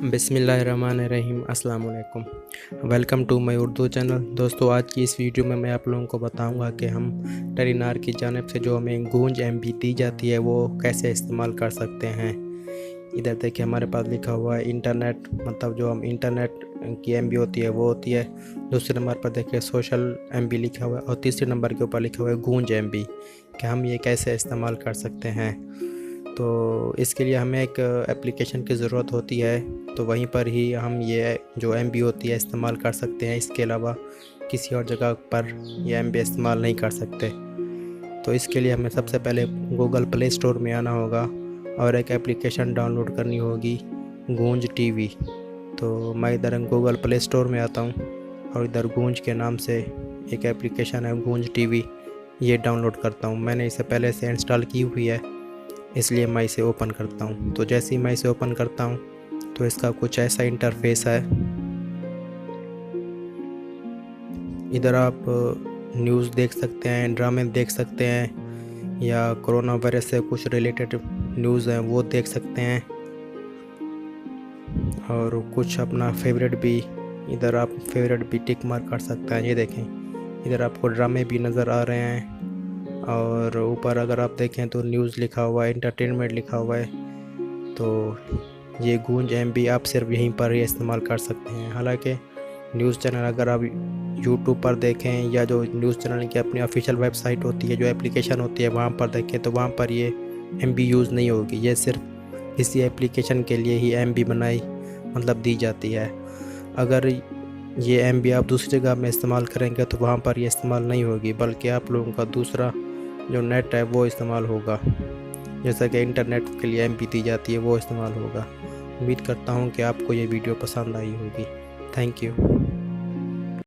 बिस्मिल्लाहिर्रहमानिर्रहीम अस्सलाम वालेकुम। Welcome to my Urdu channel. दोस्तों, आज की इस वीडियो में मैं आप लोगों को बताऊंगा कि हम टेलीनार की जानिब से जो हमें गूंज एमबी दी जाती है वो कैसे इस्तेमाल कर सकते हैं। इधर देखिए हमारे पास लिखा हुआ है इंटरनेट, मतलब जो हम इंटरनेट की एमबी होती है वो होती है। दूसरे नंबर पर देखिए सोशल एमबी लिखा हुआ है और तीसरे नंबर के ऊपर लिखा हुआ है गूंज एमबी, कि हम ये कैसे इस्तेमाल कर सकते हैं। तो इसके लिए हमें एक एप्लीकेशन की ज़रूरत होती है, तो वहीं पर ही हम ये जो एमबी होती है इस्तेमाल कर सकते हैं। इसके अलावा किसी और जगह पर ये एमबी इस्तेमाल नहीं कर सकते। तो इसके लिए हमें सबसे पहले गूगल प्ले स्टोर में आना होगा और एक एप्लीकेशन डाउनलोड करनी होगी, गूंज टीवी। तो मैं इधर गूगल प्ले स्टोर में आता हूँ और इधर गूंज के नाम से एक एप्लीकेशन है गूंज टीवी, ये डाउनलोड करता हूँ। मैंने इसे पहले से इंस्टॉल की हुई है, इसलिए मैं इसे ओपन करता हूँ। तो जैसे ही मैं इसे ओपन करता हूँ तो इसका कुछ ऐसा इंटरफेस है। इधर आप न्यूज़ देख सकते हैं, ड्रामे देख सकते हैं, या कोरोना वायरस से कुछ रिलेटेड न्यूज़ हैं वो देख सकते हैं, और कुछ अपना फेवरेट भी, इधर आप फेवरेट भी टिक मार्क कर सकते हैं। ये देखें, इधर आपको ड्रामे भी नज़र आ रहे हैं, और ऊपर अगर आप देखें तो न्यूज़ लिखा हुआ है, एंटरटेनमेंट लिखा हुआ है। तो ये गूंज एमबी आप सिर्फ यहीं पर ही इस्तेमाल कर सकते हैं। हालांकि न्यूज़ चैनल अगर आप यूट्यूब पर देखें या जो न्यूज़ चैनल की अपनी ऑफिशियल वेबसाइट होती है, जो एप्लीकेशन होती है, वहाँ पर देखें तो वहाँ पर ये एमबी यूज़ नहीं होगी। ये सिर्फ इसी एप्लीकेशन के लिए ही एमबी बनाई, मतलब दी जाती है। अगर ये एमबी आप दूसरी जगह में इस्तेमाल करेंगे तो वहाँ पर ये इस्तेमाल नहीं होगी, बल्कि आप लोगों का दूसरा जो नेट है वो इस्तेमाल होगा। जैसा कि इंटरनेट के लिए एमबी दी जाती है वो इस्तेमाल होगा। उम्मीद करता हूँ कि आपको ये वीडियो पसंद आई होगी। Thank you.